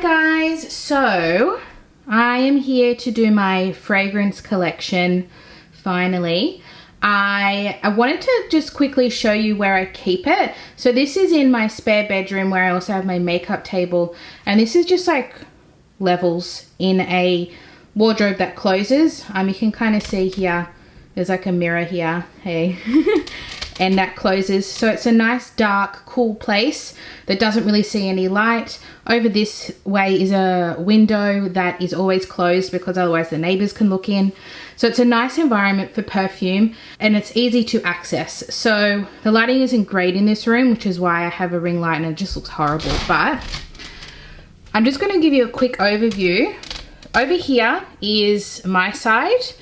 guys, so I am here to do my fragrance collection finally. I wanted to just quickly show you where I keep it. So this is in my spare bedroom where I also have my makeup table, and this is just like levels in a wardrobe that closes. You can kind of see here, there's like a mirror here, hey. And that closes, so it's a nice dark cool place that doesn't really see any light. Over this way is a window that is always closed because otherwise the neighbors can look in. So it's a nice environment for perfume and it's easy to access. So the lighting isn't great in this room, which is why I have a ring light and it just looks horrible, but I'm just going to give you a quick overview. Over here is my side.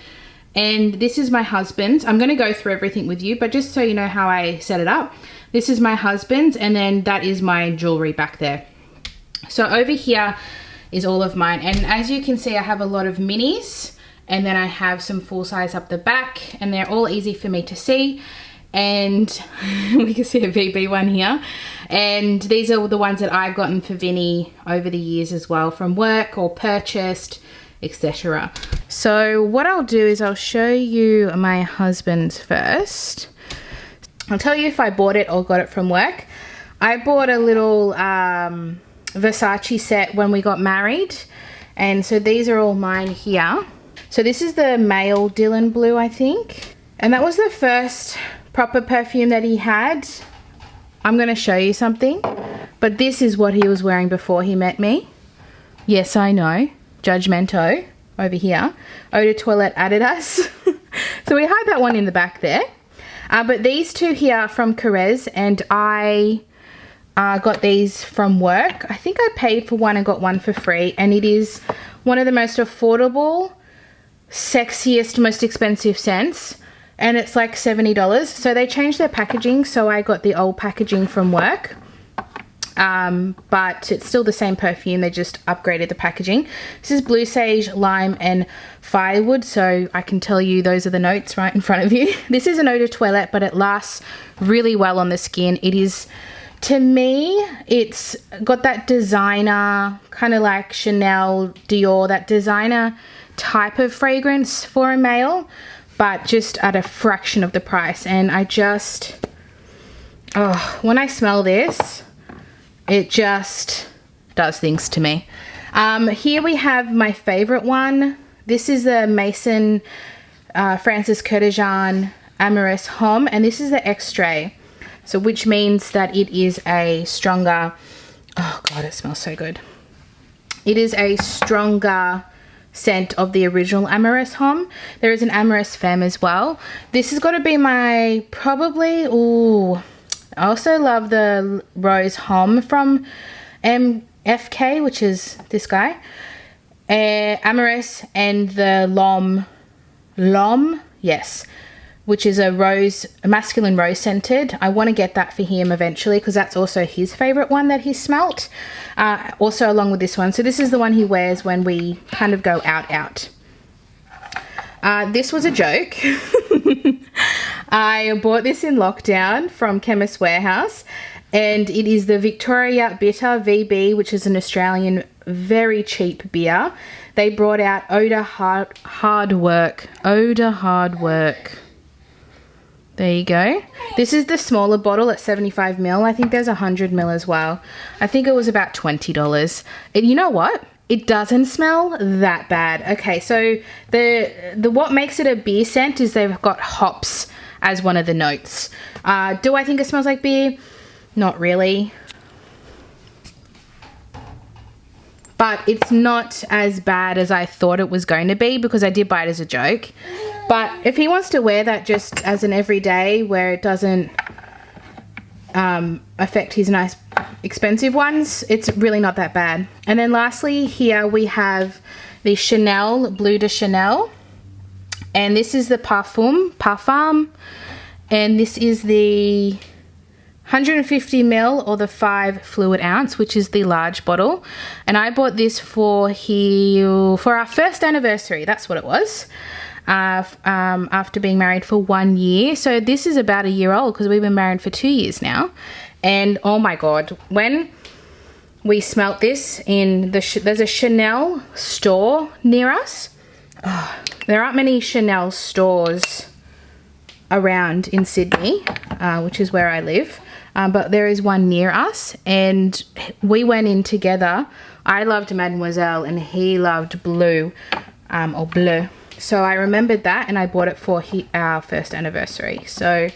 And this is my husband's. I'm going to go through everything with you, but just so you know how I set it up. This is my husband's, and then that is my jewelry back there. So over here is all of mine. And as you can see, I have a lot of minis, and then I have some full size up the back, and they're all easy for me to see. And we can see a VB one here. And these are the ones that I've gotten for Vinny over the years as well, from work or purchased, etc. So what I'll do is I'll show you my husband's first. I'll tell you if I bought it or got it from work. I bought a little Versace set when we got married, and so these are all mine here. So this is the Malle Dylan Blue, I think, and that was the first proper perfume that he had. I'm going to show you something, but this is what he was wearing before he met me. Yes, I know. Judgmento over here. Eau de Toilette Adidas. So we hide that one in the back there. But these two here are from Carez, and I got these from work. I think I paid for one and got one for free, and it is one of the most affordable, sexiest, most expensive scents, and it's like $70. So they changed their packaging, so I got the old packaging from work. But it's still the same perfume, they just upgraded the packaging. This is Blue Sage, Lime and Firewood, so I can tell you those are the notes right in front of you. This is an eau de toilette, but it lasts really well on the skin. It is, to me, it's got that designer, kind of like Chanel, Dior, that designer type of fragrance for a male, but just at a fraction of the price. And I just, when I smell this, it just does things to me. Here we have my favorite one. This is the Maison Francis Kurkdjian Amoureuse Homme, and this is the extrait. So which means that it is a stronger, oh God, it smells so good. It is a stronger scent of the original Amoureuse Homme. There is an Amoureuse Femme as well. This has got to be my probably, I also love the Rose Homme from MFK, which is this guy. Amoureuse, and the L'Homme, yes, which is a masculine rose scented. I want to get that for him eventually because that's also his favorite one that he smelt. Also along with this one. So this is the one he wears when we kind of go out. This was a joke. I bought this in lockdown from Chemist Warehouse, and it is the Victoria Bitter VB, which is an Australian very cheap beer. They brought out Eau de Hard Work. Eau de Hard Work. There you go. This is the smaller bottle at 75 ml. I think there's 100 ml as well. I think it was about $20. And you know what? It doesn't smell that bad. Okay, so the what makes it a beer scent is they've got hops as one of the notes. Do I think it smells like beer? Not really. But it's not as bad as I thought it was going to be because I did buy it as a joke. But if he wants to wear that just as an everyday where it doesn't affect his nice expensive ones, it's really not that bad. And then lastly here we have the Chanel Bleu de Chanel, and this is the Parfum, and this is the 150 ml or the 5 fluid ounce, which is the large bottle. And I bought this for our first anniversary. That's what it was. After being married for 1 year. So this is about a year old because we've been married for 2 years now. And oh my God, when we smelt this in there's a Chanel store near us. Oh, there aren't many Chanel stores around in Sydney, which is where I live, but there is one near us, and we went in together. I loved Mademoiselle and he loved Bleu, or Bleu. So I remembered that and I bought it for our first anniversary. So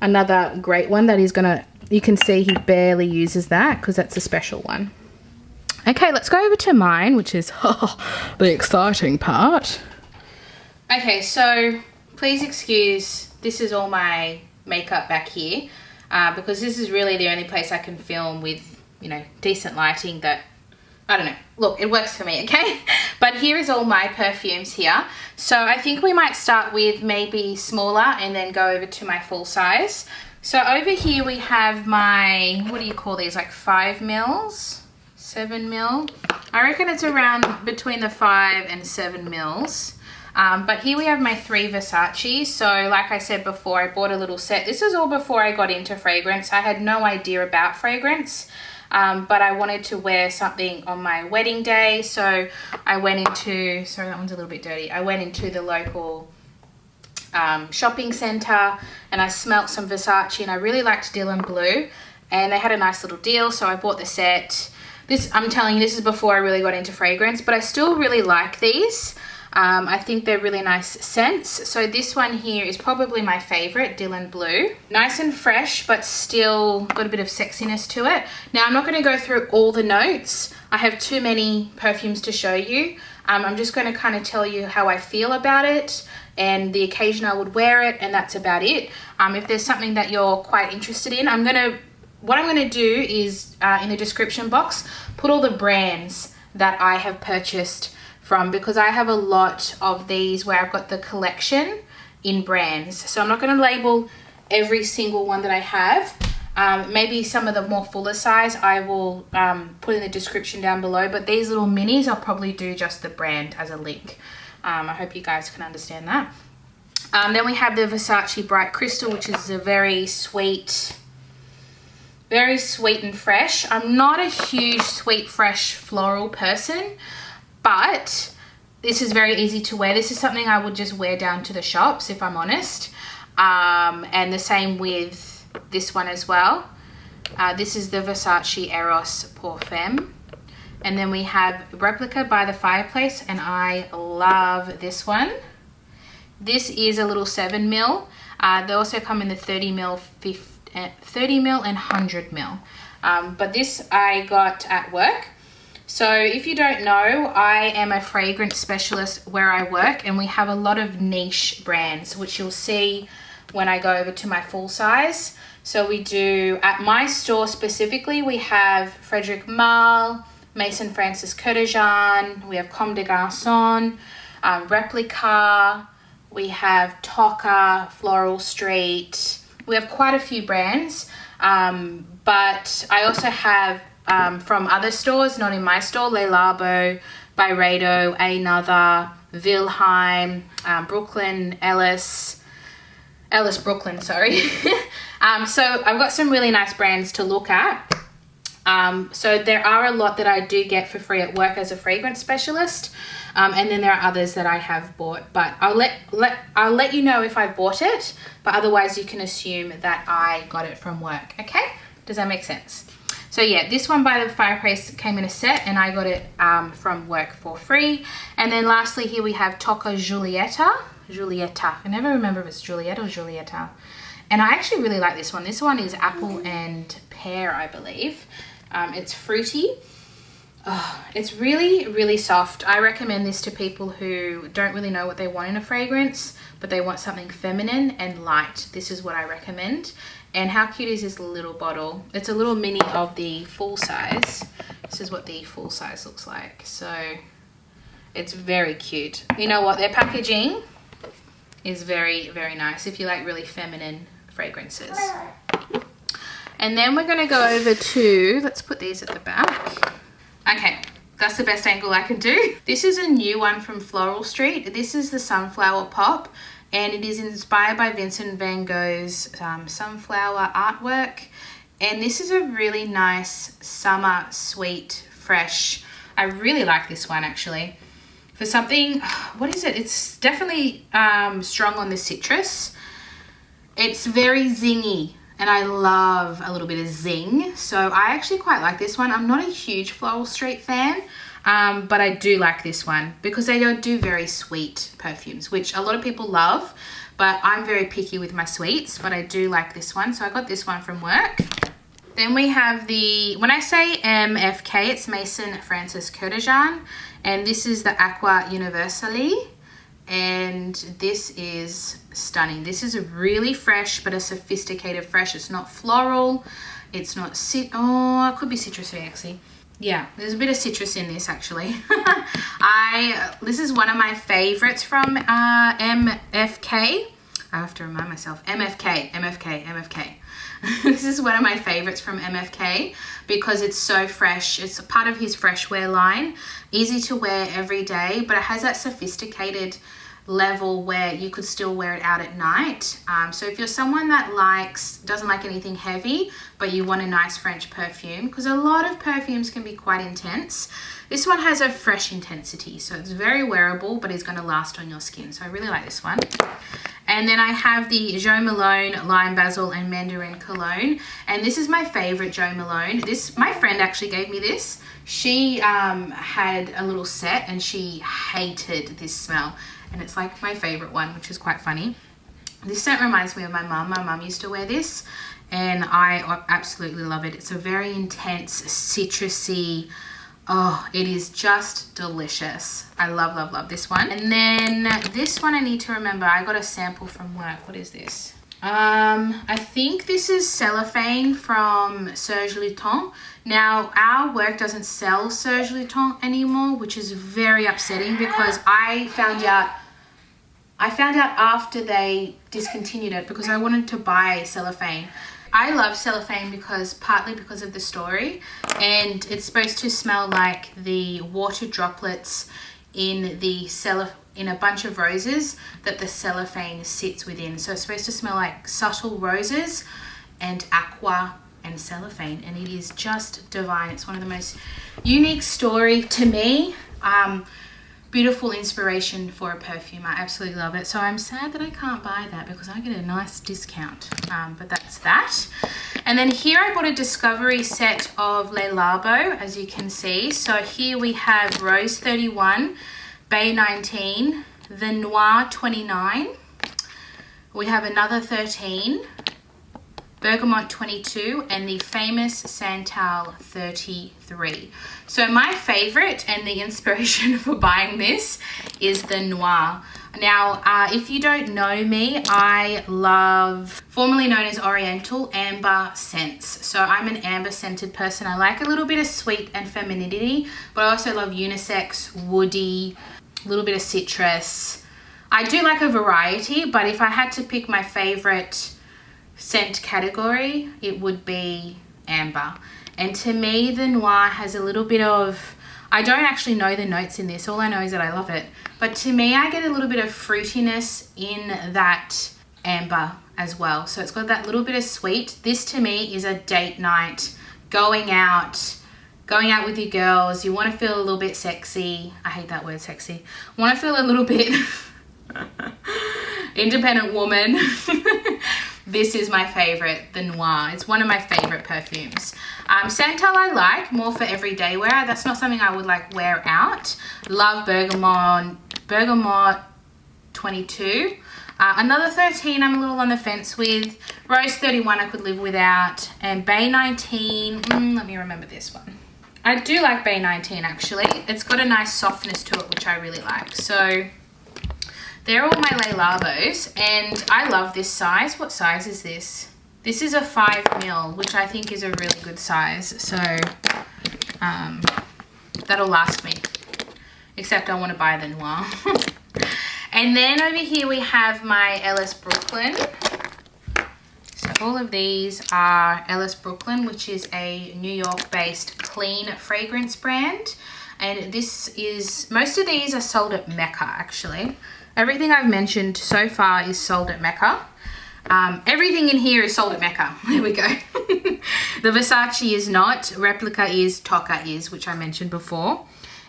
another great one that he's gonna, you can see he barely uses that because that's a special one. Okay, let's go over to mine, which is the exciting part. Okay, so please excuse, this is all my makeup back here, because this is really the only place I can film with, you know, decent lighting that, I don't know. Look, it works for me, okay? But here is all my perfumes here. So I think we might start with maybe smaller and then go over to my full size. So over here we have my, what do you call these, like 5 mils, 7 mil? I reckon it's around between the 5 and 7 mils. But here we have my 3 Versace. So like I said before, I bought a little set. This is all before I got into fragrance. I had no idea about fragrance. But I wanted to wear something on my wedding day, so I went into, sorry that one's a little bit dirty, I went into the local shopping centre and I smelt some Versace, and I really liked Dylan Blue, and they had a nice little deal, so I bought the set. This, I'm telling you, this is before I really got into fragrance, but I still really like these. I think they're really nice scents. So this one here is probably my favorite, Dylan Blue. Nice and fresh, but still got a bit of sexiness to it. Now, I'm not going to go through all the notes. I have too many perfumes to show you. I'm just going to kind of tell you how I feel about it and the occasion I would wear it, and that's about it. If there's something that you're quite interested in, what I'm going to do is, in the description box, put all the brands that I have purchased from, because I have a lot of these where I've got the collection in brands. So I'm not going to label every single one that I have. Maybe some of the more fuller size I will put in the description down below, but these little minis I'll probably do just the brand as a link. I hope you guys can understand that. Then we have the Versace Bright Crystal, which is a very sweet and fresh. I'm not a huge sweet, fresh floral person, but this is very easy to wear. This is something I would just wear down to the shops, if I'm honest. And the same with this one as well. This is the Versace Eros Por Fem. And then we have Replica by the Fireplace, and I love this one. This is a little 7 mil. They also come in the 30 mil, 30 mil and 100 mil. But this I got at work. So if you don't know, I am a fragrance specialist where I work, and we have a lot of niche brands, which you'll see when I go over to my full size. So we do, at my store specifically, we have Frederick Malle, Maison Francis Curtijan, we have Comme des Garçons, Replica, we have Tocca, Floral Street. We have quite a few brands, but I also have from other stores, not in my store, Labo, Byredo, Another, Wilheim, Brooklyn, Ellis Brooklyn, sorry. So I've got some really nice brands to look at. So there are a lot that I do get for free at work as a fragrance specialist. And then there are others that I have bought, but I'll let you know if I bought it, but otherwise you can assume that I got it from work. Okay? Does that make sense? So yeah, this one by the Fireplace came in a set, and I got it from work for free. And then lastly here we have Tocca Julieta. I never remember if it's Juliet or Julieta. And I actually really like this one. This one is apple and pear, I believe. It's fruity. Oh, it's really, really soft. I recommend this to people who don't really know what they want in a fragrance, but they want something feminine and light. This is what I recommend. And how cute is this little bottle? It's a little mini of the full size. This is what the full size looks like. So it's very cute. You know what? Their packaging is very, very nice if you like really feminine fragrances. And then we're going to go over to, let's put these at the back. Okay, that's the best angle I can do. This is a new one from Floral Street. This is the Sunflower Pop, and it is inspired by Vincent van Gogh's sunflower artwork. And this is a really nice summer sweet fresh. I really like this one actually. For something, what is it? It's definitely strong on the citrus. It's very zingy and I love a little bit of zing. So I actually quite like this one. I'm not a huge Floral Street fan, but I do like this one because they don't do very sweet perfumes, which a lot of people love, but I'm very picky with my sweets, but I do like this one. So I got this one from work. Then we have the, when I say MFK, it's Maison Francis Kurkdjian, and this is the Aqua Universale, and this is stunning. This is a really fresh, but a sophisticated fresh. It's not floral, it's not it could be citrusy actually. Yeah, there's a bit of citrus in this actually. This is one of my favorites from MFK. I have to remind myself, MFK. This is one of my favorites from MFK because it's so fresh. It's a part of his fresh wear line, easy to wear every day, but it has that sophisticated level where you could still wear it out at night. So if you're someone that doesn't like anything heavy, but you want a nice French perfume, because a lot of perfumes can be quite intense, this one has a fresh intensity. So it's very wearable, but it's going to last on your skin. So I really like this one. And then I have the Jo Malone Lime Basil and Mandarin Cologne. And this is my favorite Jo Malone. My friend actually gave me this. She had a little set and she hated this smell. And it's like my favorite one, which is quite funny. This scent reminds me of my mum. My mum used to wear this and I absolutely love it. It's a very intense, citrusy, oh, it is just delicious. I love, love, love this one. And then this one I need to remember. I got a sample from work. What is this? I think this is cellophane from Serge Lutens. Now, our work doesn't sell Serge Lutens anymore, which is very upsetting because I found out after they discontinued it because I wanted to buy cellophane. I love cellophane partly because of the story, and it's supposed to smell like the water droplets in a bunch of roses that the cellophane sits within. So it's supposed to smell like subtle roses and aqua and cellophane, and it is just divine. It's one of the most unique story to me. Beautiful inspiration for a perfume. I absolutely love it. So I'm sad that I can't buy that because I get a nice discount, but that's that. And then here I bought a discovery set of Le Labo, as you can see. So here we have Rose 31, Bay 19, the Noir 29. We have another 13, Bergamot 22, and the famous Santal 33. So my favorite and the inspiration for buying this is the Noir. Now, if you don't know me, I love formerly known as Oriental amber scents. So I'm an amber scented person. I like a little bit of sweet and femininity, but I also love unisex, woody, a little bit of citrus. I do like a variety, but if I had to pick my favorite scent category, it would be amber. And to me, the Noir has a little bit of, I don't actually know the notes in this, all I know is that I love it, but to me I get a little bit of fruitiness in that amber as well. So it's got that little bit of sweet. This to me is a date night, going out with your girls. You want to feel a little bit sexy. I hate that word, sexy. Want to feel a little bit independent woman. This is my favorite, the Noir. It's one of my favorite perfumes. Santal I like more for everyday wear. That's not something I would like wear out. Love Bergamot 22. Another 13 I'm a little on the fence with. Rose 31 I could live without. And Bay 19, let me remember this one. I do like Bay 19 actually. It's got a nice softness to it, which I really like. So they're all my Le Labos, and I love this size. What size is this? This is a 5 ml, which I think is a really good size. So that'll last me, except I want to buy the Noir. And then over here we have my Ellis Brooklyn. So all of these are Ellis Brooklyn, which is a New York based clean fragrance brand. And most of these are sold at Mecca actually. Everything I've mentioned so far is sold at Mecca. Everything in here is sold at Mecca. There we go. The Versace is not. Replica is. Tocca is, which I mentioned before.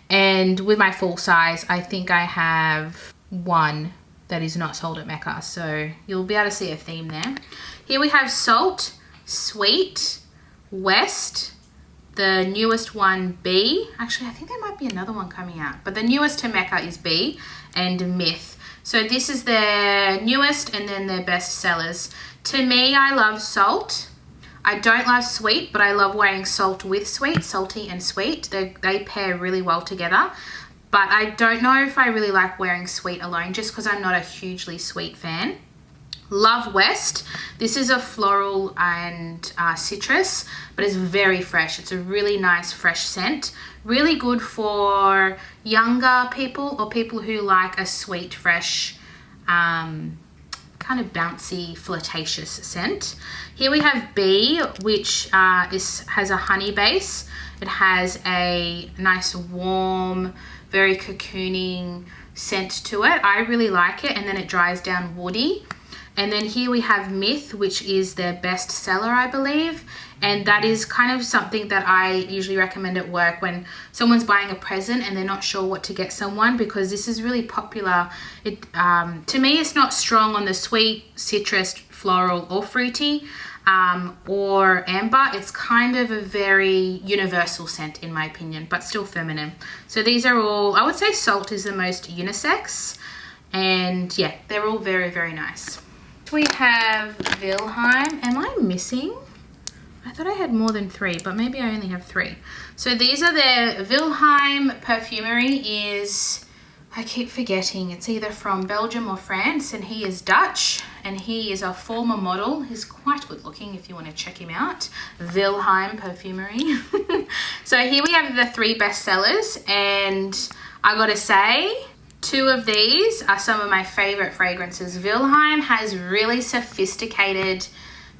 And with my full size, I think I have one that is not sold at Mecca. So you'll be able to see a theme there. Here we have Salt, Sweet, West, the newest one B. Actually, I think there might be another one coming out. But the newest to Mecca is B, and Myth. So this is their newest and then their best sellers. To me, I love Salt. I don't love Sweet, but I love wearing Salt with Sweet, salty and sweet. They pair really well together. But I don't know if I really like wearing Sweet alone, just because I'm not a hugely sweet fan. Love West. This is a floral and citrus, but it's very fresh. It's a really nice fresh scent. Really good for younger people or people who like a sweet, fresh, kind of bouncy, flirtatious scent. Here we have B, which has a honey base. It has a nice warm, very cocooning scent to it. I really like it, and then it dries down woody. And then here we have Myth, which is their best seller, I believe. And that is kind of something that I usually recommend at work when someone's buying a present and they're not sure what to get someone, because this is really popular. To me, it's not strong on the sweet, citrus, floral, or fruity, or amber. It's kind of a very universal scent in my opinion, but still feminine. So these are all, I would say Salt is the most unisex. And yeah, they're all very, very nice. We have Wilheim. Am I missing? I thought I had more than 3, but maybe I only have 3. So these are their Wilheim Perfumery is, I keep forgetting, it's either from Belgium or France, and he is Dutch, and he is a former model. He's quite good looking if you want to check him out. Wilheim Perfumery. So here we have the 3 best sellers, and I gotta say, 2 of these are some of my favorite fragrances. Wilheim has really sophisticated,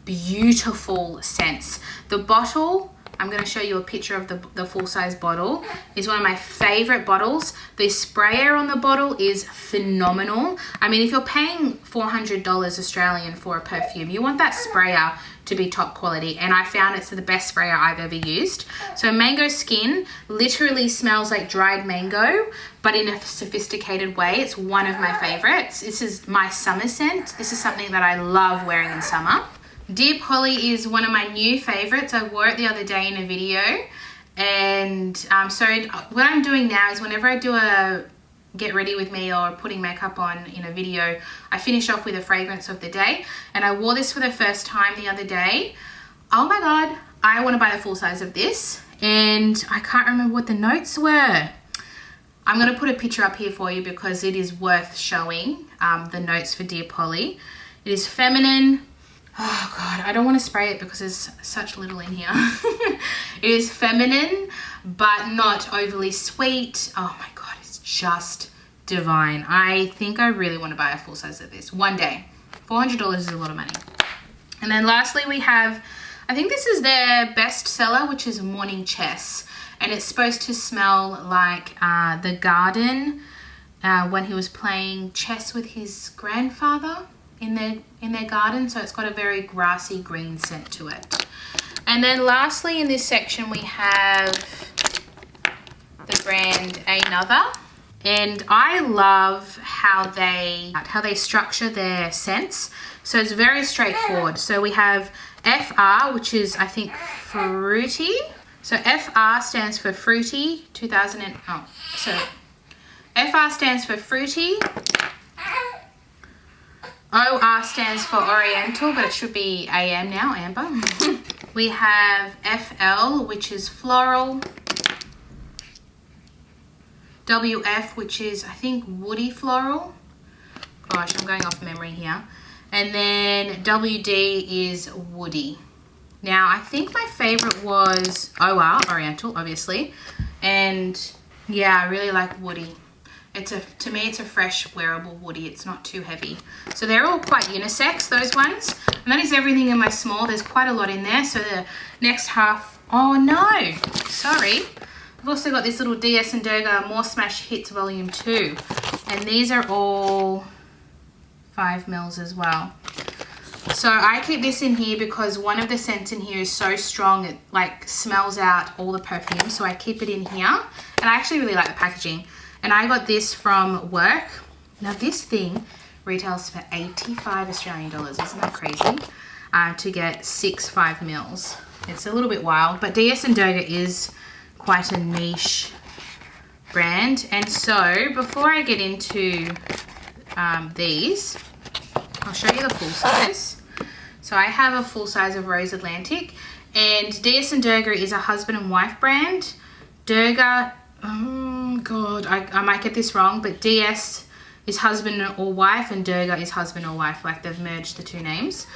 beautiful scents. The bottle, I'm going to show you a picture of the full-size bottle, is one of my favorite bottles. The sprayer on the bottle is phenomenal. I mean, if you're paying $400 Australian for a perfume, you want that sprayer to be top quality, and I found it's the best sprayer I've ever used. So Mango Skin literally smells like dried mango, but in a sophisticated way. It's one of my favorites. This is my summer scent. This is something that I love wearing in summer. Dear Polly is one of my new favorites. I wore it the other day in a video, and so what I'm doing now is whenever I do a get ready with me or putting makeup on in a video, I finish off with a fragrance of the day, and I wore this for the first time the other day. Oh my god, I want to buy the full size of this, and I can't remember what the notes were. I'm going to put a picture up here for you because it is worth showing, the notes for Dear Polly. It is feminine. Oh god, I don't want to spray it because there's such little in here. It is feminine, but not overly sweet. Oh my god, it's just divine. I think I really want to buy a full size of this one day. $400 is a lot of money. And then lastly we have, I think this is their best seller, which is Morning Chess. And it's supposed to smell like the garden when he was playing chess with his grandfather in their garden. So it's got a very grassy green scent to it. And then lastly in this section we have the brand Another. And I love how they structure their scents. So it's very straightforward. So we have FR, which is I think fruity. So FR stands for fruity. FR stands for fruity. OR stands for oriental, but it should be AM now, amber. We have FL, which is floral. WF, which is, I think, woody floral. Gosh, I'm going off memory here. And then WD is woody. Now, I think my favorite was OR, oriental, obviously. And yeah, I really like woody. To me, it's a fresh, wearable woody. It's not too heavy. So they're all quite unisex, those ones. And that is everything in my small. There's quite a lot in there. So the next half, oh no, sorry. I've also got this little DS and Durga More Smash Hits Volume 2. And these are all 5 mils as well. So I keep this in here because one of the scents in here is so strong it like smells out all the perfume. So I keep it in here, and I actually really like the packaging. And I got this from work. Now this thing retails for 85 Australian dollars. Isn't that crazy? To get 6 5ml. It's a little bit wild, but DS and Durga is quite a niche brand. And so before I get into these, I'll show you the full size. So I have a full size of Rose Atlantic, and DS and Durga is a husband and wife brand. Durga, oh God, I might get this wrong, but DS is husband or wife and Durga is husband or wife, like they've merged the two names.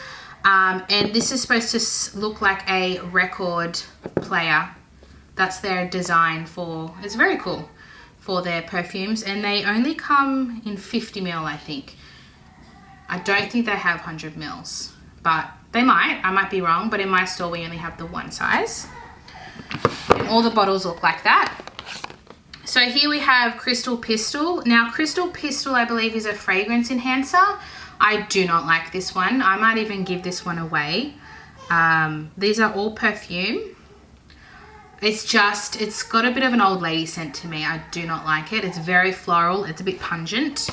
And this is supposed to look like a record player. That's their design for, it's very cool for their perfumes, and they only come in 50ml, I think. I don't think they have 100ml, but they might. I might be wrong, but in my store we only have the one size. And all the bottles look like that. So here we have Crystal Pistol. Now Crystal Pistol I believe is a fragrance enhancer. I do not like this one. I might even give this one away. These are all perfume. It's got a bit of an old lady scent to me. I do not like it. It's very floral. It's a bit pungent.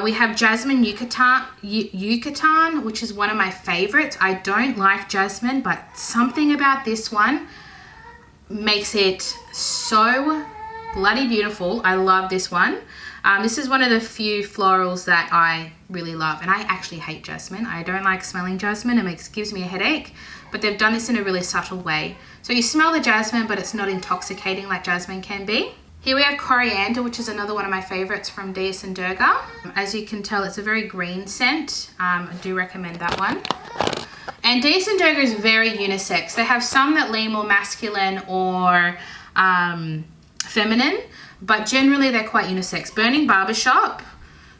We have Jasmine Yucatan, which is one of my favorites. I don't like jasmine, but something about this one makes it so bloody beautiful. I love this one. This is one of the few florals that I really love, and I actually hate jasmine. I don't like smelling jasmine. It gives me a headache, but they've done this in a really subtle way. So you smell the jasmine, but it's not intoxicating like jasmine can be. Here we have Coriander, which is another one of my favorites from DS and Durga. As you can tell, it's a very green scent. I do recommend that one. And DS and Durga is very unisex. They have some that lean more masculine or feminine, but generally they're quite unisex. Burning Barbershop,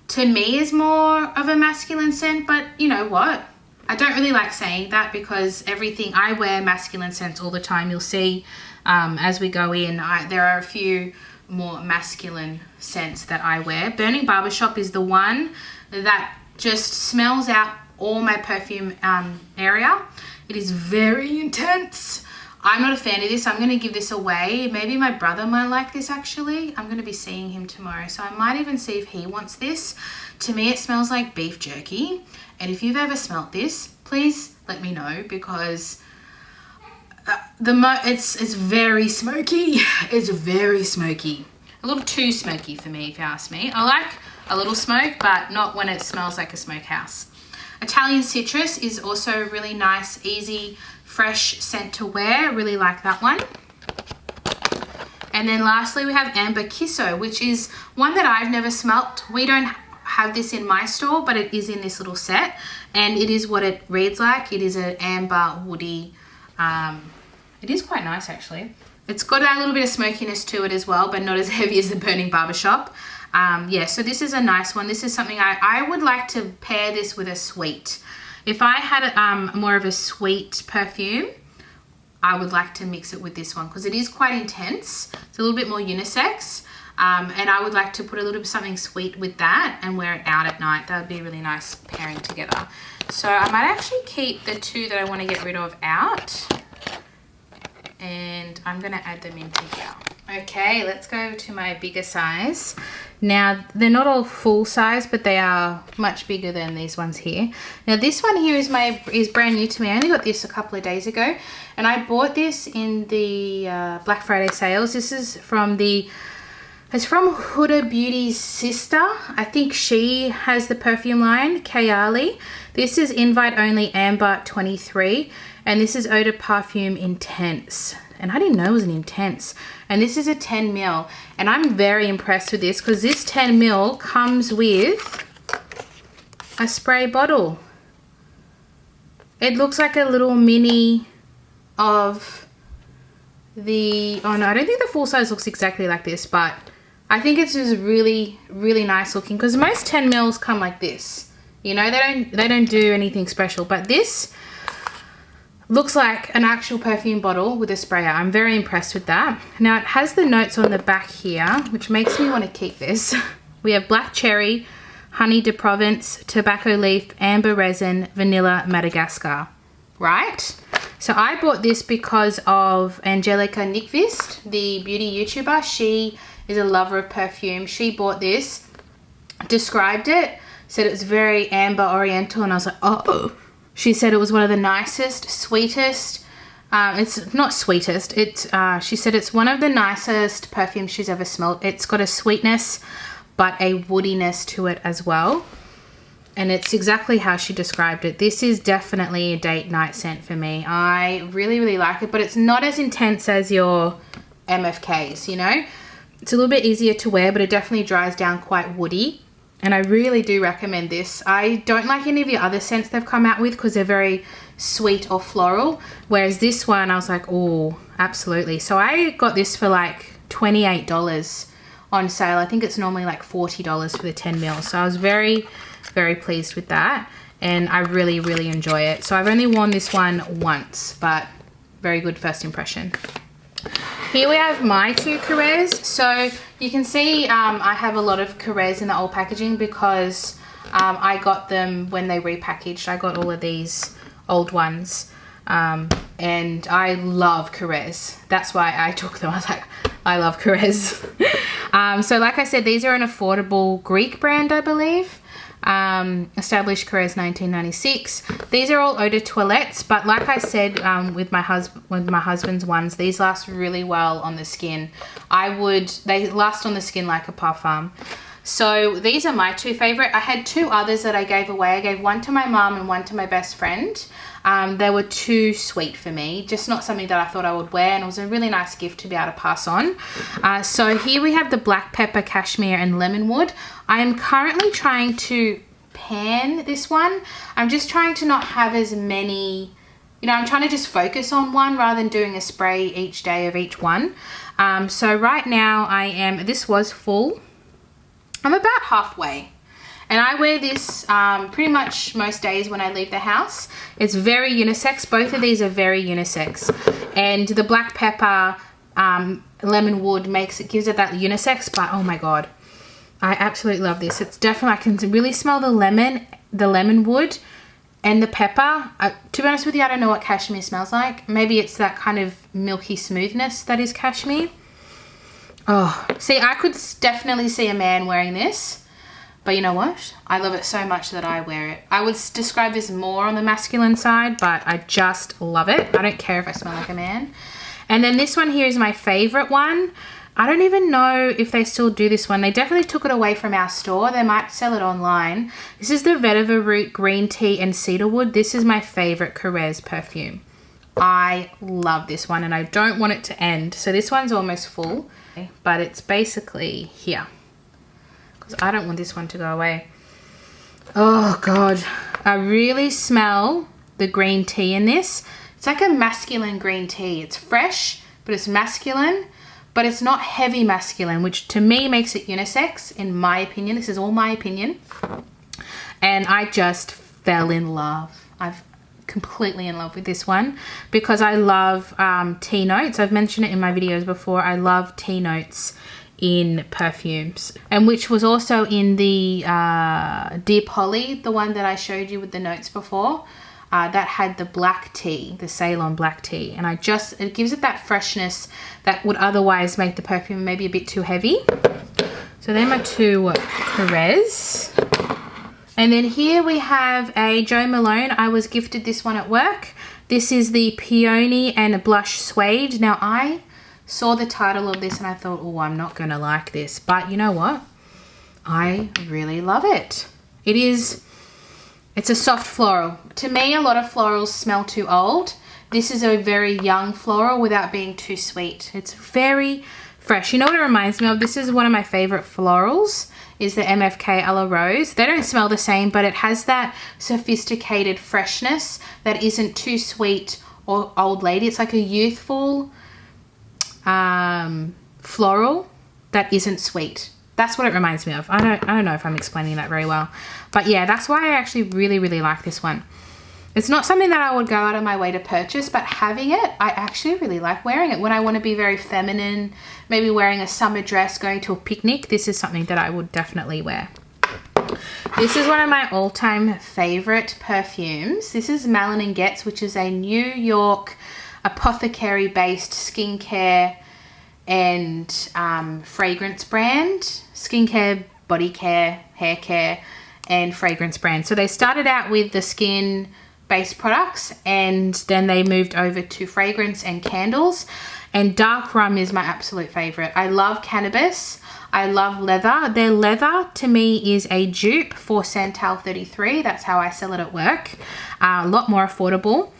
to me, is more of a masculine scent, but you know what? I don't really like saying that because I wear masculine scents all the time. You'll see as we go in, there are a few more masculine scents that I wear. Burning Barbershop is the one that just smells out all my perfume area. It is very intense. I'm not a fan of this. I'm going to give this away. Maybe my brother might like this actually. I'm going to be seeing him tomorrow, so I might even see if he wants this. To me, it smells like beef jerky. And if you've ever smelt this, please let me know, because it's very smoky. It's very smoky. A little too smoky for me, if you ask me. I like a little smoke, but not when it smells like a smokehouse. Italian Citrus is also a really nice, easy, fresh scent to wear. Really like that one. And then lastly, we have Amber Kiso, which is one that I've never smelt. We don't have this in my store, but it is in this little set, and it is what it reads like. It is an amber woody. It is quite nice actually. It's got a little bit of smokiness to it as well, but not as heavy as the Burning Barbershop. Yeah, so this is a nice one. This is something I would like to pair this with a sweet. If I had more of a sweet perfume, I would like to mix it with this one because it is quite intense. It's a little bit more unisex. And I would like to put a little bit of something sweet with that and wear it out at night. That would be a really nice pairing together. So I might actually keep the two that I want to get rid of out, and I'm going to add them into here. Okay, let's go to my bigger size. Now, they're not all full size, but they are much bigger than these ones here. Now, this one here is brand new to me. I only got this a couple of days ago, and I bought this in the Black Friday sales. This is from it's from Huda Beauty's sister. I think she has the perfume line, Kayali. This is Invite Only Amber 23, and this is Eau de Parfum Intense. And I didn't know it was an intense. And this is a 10 ml. And I'm very impressed with this because this 10 ml comes with a spray bottle. It looks like a little mini of the, oh no, I don't think the full size looks exactly like this, but I think it's just really, really nice looking because most 10 mls come like this. You know, they don't do anything special, but this looks like an actual perfume bottle with a sprayer. I'm very impressed with that. Now it has the notes on the back here, which makes me want to keep this. We have black cherry, honey de Provence, tobacco leaf, amber resin, vanilla, Madagascar. Right? So I bought this because of Angelica Nyqvist, the beauty YouTuber. She is a lover of perfume. She bought this, described it, said it was very amber oriental, and I was like, oh. She said it was one of the nicest, sweetest, it's not sweetest, she said it's one of the nicest perfumes she's ever smelled. It's got a sweetness, but a woodiness to it as well. And it's exactly how she described it. This is definitely a date night scent for me. I really, really like it, but it's not as intense as your MFKs, you know? It's a little bit easier to wear, but it definitely dries down quite woody. And I really do recommend this. I don't like any of the other scents they've come out with because they're very sweet or floral. Whereas this one, I was like, oh, absolutely. So I got this for like $28 on sale. I think it's normally like $40 for the 10 ml. So I was very, very pleased with that. And I really, really enjoy it. So I've only worn this one once, but very good first impression. Here we have my two Carrés. So you can see I have a lot of Carrés in the old packaging because I got them when they repackaged. I got all of these old ones and I love Carrés. That's why I took them. I was like, I love Carrés. So like I said, these are an affordable Greek brand, I believe. Established Carrés 1996. These are all eau de toilettes, but like I said with my husband's ones, these last really well on the skin. They last on the skin like a parfum. So these are my two favorite. I had two others that I gave away. I gave one to my mum and one to my best friend. They were too sweet for me, just not something that I thought I would wear, and it was a really nice gift to be able to pass on. So here we have the black pepper, cashmere, and lemonwood. I am currently trying to pan this one. I'm just trying to not have as many, you know, I'm trying to just focus on one rather than doing a spray each day of each one. So right now this was full. I'm about halfway. And I wear this pretty much most days when I leave the house. It's very unisex. Both of these are very unisex. And the black pepper lemonwood gives it that unisex, but oh my God. I absolutely love this. It's definitely, I can really smell the lemonwood and the pepper. To be honest with you, I don't know what cashmere smells like. Maybe it's that kind of milky smoothness that is cashmere. Oh, see, I could definitely see a man wearing this. But you know what? I love it so much that I wear it. I would describe this more on the masculine side, but I just love it. I don't care if I smell like a man. And then this one here is my favorite one. I don't even know if they still do this one. They definitely took it away from our store. They might sell it online. This is the Vetiver root green tea and cedarwood. This is my favorite Carrés perfume. I love this one and I don't want it to end. So this one's almost full, but it's basically here. Because I don't want this one to go away. Oh God, I really smell the green tea in this. It's like a masculine green tea. It's fresh, but it's masculine. But it's not heavy masculine, which to me makes it unisex, in my opinion. This is all my opinion. And I just fell in love. I'm completely in love with this one because I love tea notes. I've mentioned it in my videos before. I love tea notes in perfumes. And which was also in the Dear Polly, the one that I showed you with the notes before. That had the black tea, the Ceylon black tea, and it gives it that freshness that would otherwise make the perfume maybe a bit too heavy. So they're my two Carrés. And then here we have a Jo Malone. I was gifted this one at work. This is the Peony and Blush Suede. Now I saw the title of this and I thought, oh, I'm not gonna like this, but you know what? I really love it. It's a soft floral. To me, a lot of florals smell too old. This is a very young floral without being too sweet. It's very fresh. You know what it reminds me of? This is one of my favorite florals, is the MFK a la Rose. They don't smell the same, but it has that sophisticated freshness that isn't too sweet or old lady. It's like a youthful floral that isn't sweet. That's what it reminds me of. I don't know if I'm explaining that very well. But yeah, that's why I actually really, really like this one. It's not something that I would go out of my way to purchase, but having it, I actually really like wearing it. When I want to be very feminine, maybe wearing a summer dress, going to a picnic, this is something that I would definitely wear. This is one of my all-time favorite perfumes. This is Malone & Getz, which is a New York apothecary-based skincare and fragrance brand. Skincare, body care, hair care, and fragrance brand. So they started out with the skin-based products, and then they moved over to fragrance and candles. And dark rum is my absolute favorite. I love cannabis. I love leather. Their leather to me is a dupe for Santal 33. That's how I sell it at work. A lot more affordable.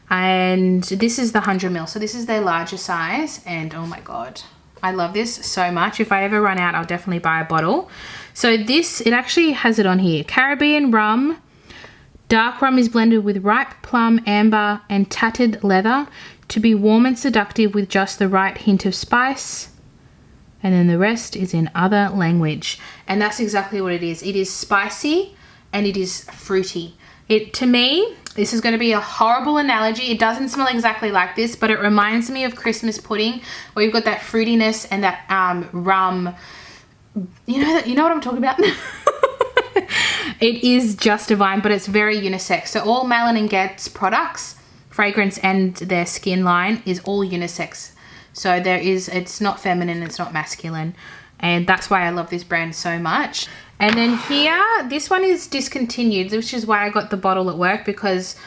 And this is the 100 ml. So this is their larger size. And oh my God, I love this so much. If I ever run out, I'll definitely buy a bottle. So this, it actually has it on here. Caribbean rum. Dark rum is blended with ripe plum, amber, and tattered leather to be warm and seductive with just the right hint of spice. And then the rest is in other language. And that's exactly what it is. It is spicy and it is fruity. To me, this is going to be a horrible analogy. It doesn't smell exactly like this, but it reminds me of Christmas pudding, where you've got that fruitiness and that rum. You know what I'm talking about? It is just divine, but it's very unisex. So all Malone & Getz products, fragrance and their skin line, is all unisex. So it's not feminine, it's not masculine. And that's why I love this brand so much. And then here, this one is discontinued, which is why I got the bottle at work, because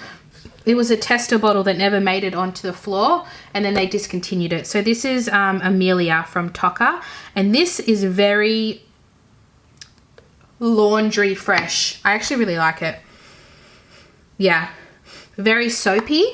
it was a tester bottle that never made it onto the floor, and then they discontinued it. So this is Emelia from Tocca, and this is very laundry fresh. I actually really like it. Yeah, very soapy.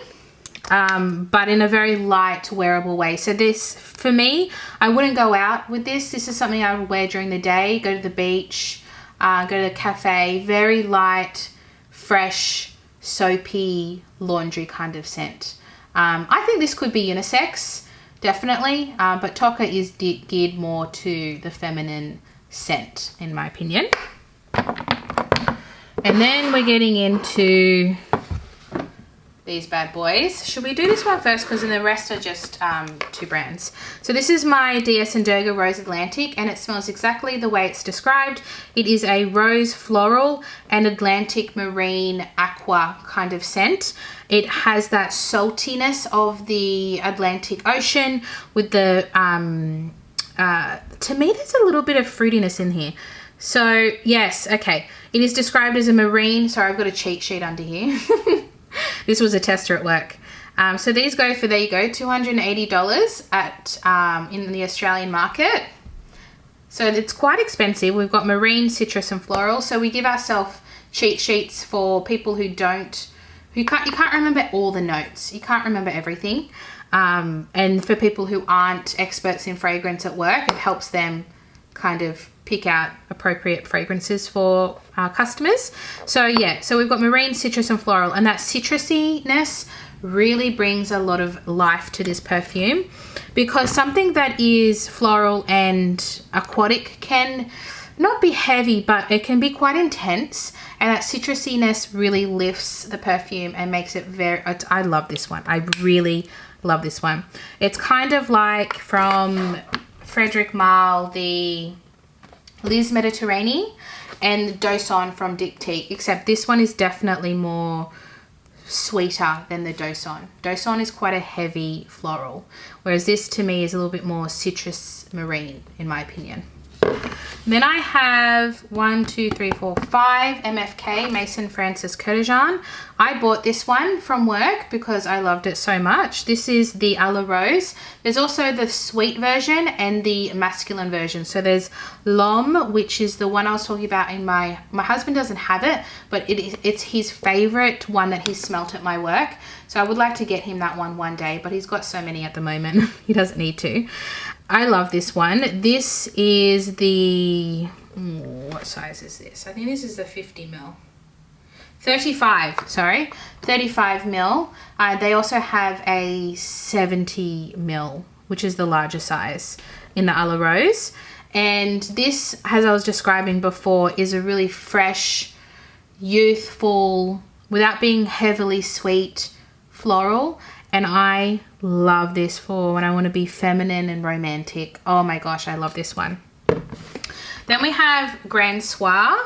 But in a very light, wearable way. So this, for me, I wouldn't go out with this. This is something I would wear during the day, go to the beach, go to the cafe. Very light, fresh, soapy, laundry kind of scent. I think this could be unisex, definitely, but Tocca is geared more to the feminine scent, in my opinion. And then we're getting into these bad boys. Should we do this one first, because then the rest are just two brands. So this is my DS & Durga Rose Atlantic, and it smells exactly the way it's described. It is a rose floral and Atlantic marine aqua kind of scent. It has that saltiness of the Atlantic Ocean with the to me there's a little bit of fruitiness in here. So yes, okay, it is described as a marine. Sorry, I've got a cheat sheet under here. This was a tester at work. So these go for, there you go, $280 at in the Australian market. So it's quite expensive. We've got marine, citrus, and floral. So we give ourselves cheat sheets for people who can't remember all the notes. You can't remember everything. And for people who aren't experts in fragrance at work, it helps them kind of pick out appropriate fragrances for our customers. So yeah, so we've got marine, citrus, and floral, and that citrusiness really brings a lot of life to this perfume, because something that is floral and aquatic can not be heavy, but it can be quite intense, and that citrusiness really lifts the perfume and makes it very, I love this one. I really love this one. It's kind of like from Frederic Malle, the Liz Mediterranean, and Doson from Dictique, except this one is definitely more sweeter than the Doson. Doson is quite a heavy floral, whereas this to me is a little bit more citrus marine, in my opinion. Then I have 5 MFK Maison Francis Courtejan. I bought this one from work because I loved it so much. This is the A La Rose. There's also the sweet version and the masculine version. So there's L'Homme, which is the one I was talking about in my husband doesn't have it, but it's his favorite one that he smelt at my work. So I would like to get him that one day, but he's got so many at the moment. He doesn't need to. I love this one. This is the, what size is this? I think this is the 50 ml. 35, sorry, 35 ml. They also have a 70 ml, which is the larger size in the A La Rose. And this, as I was describing before, is a really fresh, youthful, without being heavily sweet, floral. And I love this for when I want to be feminine and romantic. Oh my gosh, I love this one. Then we have Gran Soir.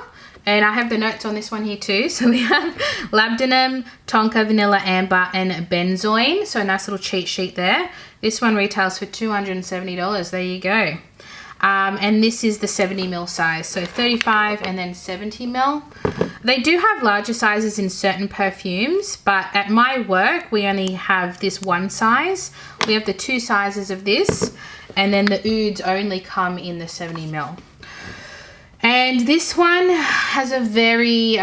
And I have the notes on this one here too. So we have labdanum, tonka, vanilla, amber, and benzoin. So a nice little cheat sheet there. This one retails for $270. There you go. And this is the 70 ml size. So 35 and then 70 ml. They do have larger sizes in certain perfumes, but at my work, we only have this one size. We have the 2 sizes of this, and then the ouds only come in the 70 ml. And this one has a very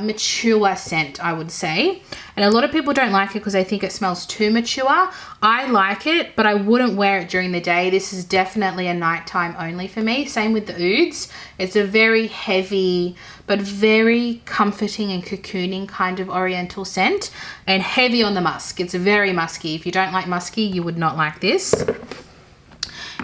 mature scent, I would say. And a lot of people don't like it because they think it smells too mature. I like it, but I wouldn't wear it during the day. This is definitely a nighttime only for me. Same with the ouds. It's a very heavy, but very comforting and cocooning kind of oriental scent. And heavy on the musk. It's very musky. If you don't like musky, you would not like this.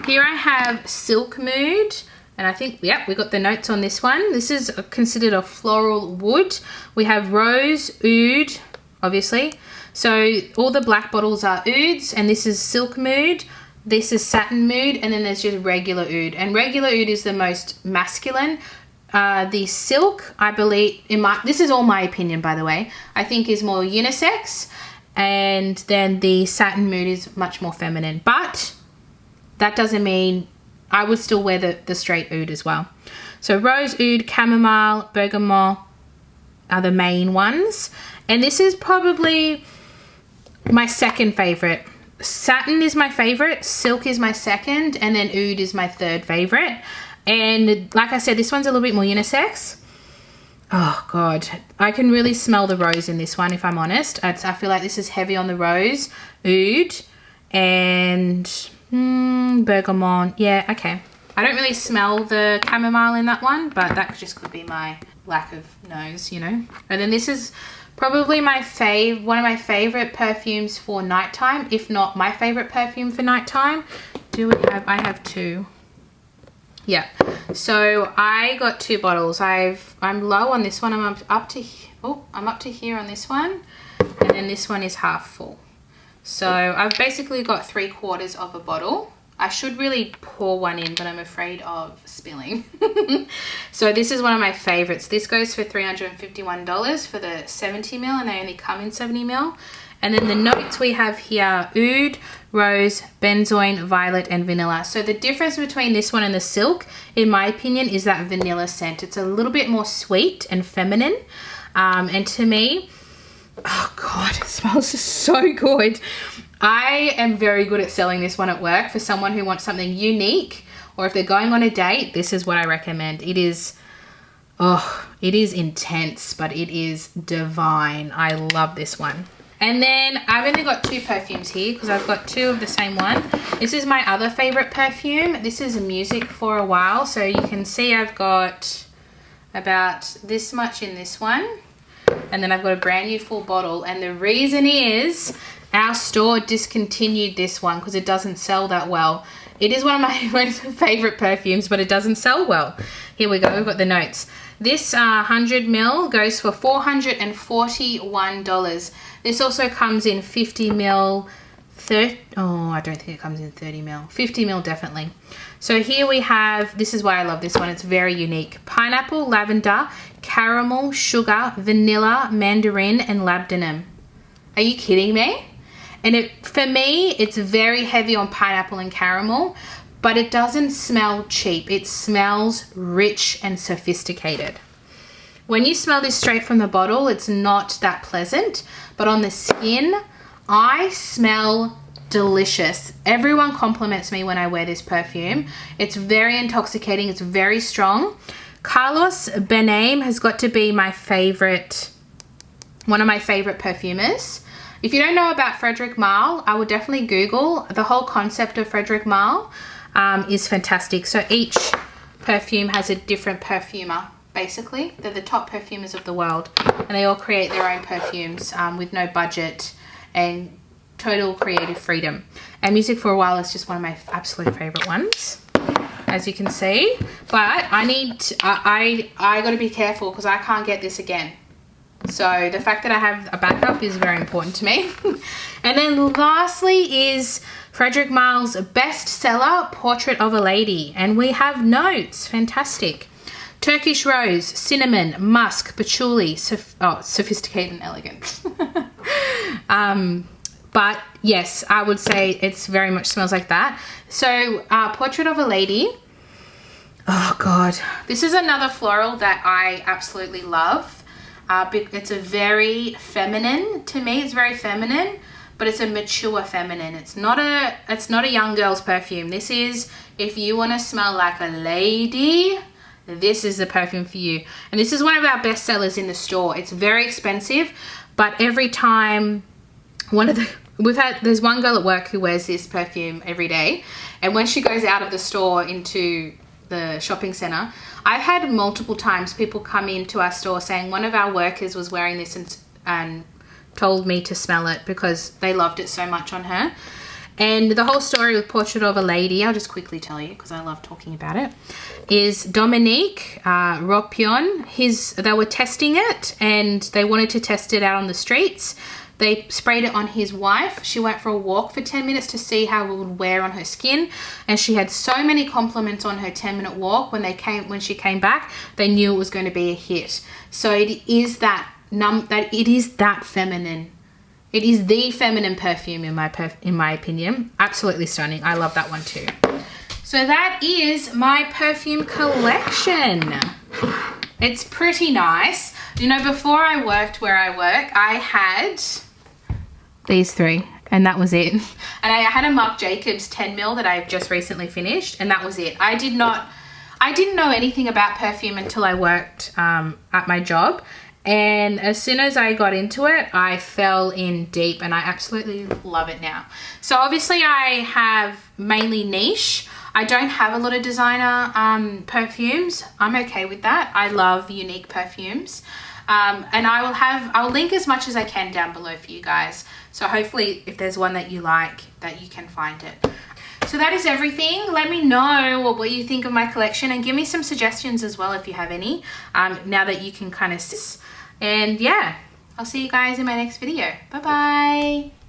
Here I have Silk Mood. And I think, yep, we got the notes on this one. This is considered a floral wood. We have rose, oud, obviously. So all the black bottles are ouds, and this is Silk Mood. This is Satin Mood, and then there's just regular oud. And regular oud is the most masculine. The silk, I believe, this is all my opinion, by the way, I think is more unisex. And then the Satin Mood is much more feminine. But that doesn't mean... I would still wear the straight oud as well. So rose, oud, chamomile, bergamot are the main ones. And this is probably my second favorite. Satin is my favorite, silk is my second, and then oud is my third favorite. And like I said, this one's a little bit more unisex. Oh God, I can really smell the rose in this one, if I'm honest. I feel like this is heavy on the rose, oud, and... bergamot. Yeah, okay. I don't really smell the chamomile in that one, but that just could be my lack of nose, you know. And then this is probably one of my favorite perfumes for nighttime, if not my favorite perfume for nighttime. I have 2. Yeah. So I got 2 bottles. I'm low on this one. I'm up to here on this one, and then this one is half full. So I've basically got 3/4 of a bottle. I should really pour one in, but I'm afraid of spilling. So this is one of my favorites. This goes for $351 for the 70 ml, and they only come in 70 ml. And then the notes we have here, oud, rose, benzoin, violet, and vanilla. So the difference between this one and the silk, in my opinion, is that vanilla scent. It's a little bit more sweet and feminine. And to me, oh God, it smells so good. I am very good at selling this one at work for someone who wants something unique, or if they're going on a date, this is what I recommend. It is intense, but it is divine. I love this one. And then I've only got 2 perfumes here because I've got 2 of the same one. This is my other favorite perfume. This is Music for a While. So you can see I've got about this much in this one. And then I've got a brand new full bottle. And the reason is our store discontinued this one because it doesn't sell that well. It is one of my most favorite perfumes, but it doesn't sell well. Here we go. We've got the notes. This 100 ml goes for $441. This also comes in 50 ml. I don't think it comes in 30 ml. 50 ml definitely. So here we have, this is why I love this one. It's very unique. Pineapple, lavender, caramel, sugar, vanilla, mandarin, and labdanum. Are you kidding me? And for me, it's very heavy on pineapple and caramel, but it doesn't smell cheap. It smells rich and sophisticated. When you smell this straight from the bottle, it's not that pleasant, but on the skin, I smell delicious. Everyone compliments me when I wear this perfume. It's very intoxicating. It's very strong. Carlos Benaim has got to be my favorite, one of my favorite perfumers. If you don't know about Frederic Malle, I would definitely Google. The whole concept of Frederic Malle is fantastic. So each perfume has a different perfumer, basically. They're the top perfumers of the world, and they all create their own perfumes with no budget and total creative freedom. And Music for a While is just one of my absolute favorite ones, as you can see. But I got to be careful because I can't get this again. So the fact that I have a backup is very important to me. And then lastly is Frederic Malle's bestseller, Portrait of a Lady. And we have notes. Fantastic. Turkish rose, cinnamon, musk, patchouli, sophisticated and elegant. But yes, I would say it's very much smells like that. So Portrait of a Lady. Oh God, this is another floral that I absolutely love. It's a very feminine, to me it's very feminine, but it's a mature feminine. It's not a young girl's perfume. This is, if you want to smell like a lady, this is the perfume for you. And this is one of our best sellers in the store. It's very expensive, but every time there's one girl at work who wears this perfume every day, and when she goes out of the store into the shopping center, I've had multiple times people come into our store saying one of our workers was wearing this and told me to smell it because they loved it so much on her. And the whole story with Portrait of a Lady, I'll just quickly tell you because I love talking about it, is Dominique Ropion. They were testing it and they wanted to test it out on the streets. They sprayed it on his wife. She went for a walk for 10 minutes to see how it would wear on her skin. And she had so many compliments on her 10-minute walk. When she came back, they knew it was going to be a hit. So it is that feminine. It is the feminine perfume in my opinion. Absolutely stunning. I love that one too. So that is my perfume collection. It's pretty nice. You know, before I worked where I work, I had these three and that was it. And I had a Marc Jacobs 10ml that I've just recently finished and that was it. I didn't know anything about perfume until I worked at my job. And as soon as I got into it, I fell in deep and I absolutely love it now. So obviously I have mainly niche. I don't have a lot of designer perfumes. I'm okay with that. I love unique perfumes. And I'll link as much as I can down below for you guys. So hopefully if there's one that you like, that you can find it. So that is everything. Let me know what you think of my collection and give me some suggestions as well if you have any, now that you can kind of... And yeah, I'll see you guys in my next video. Bye bye.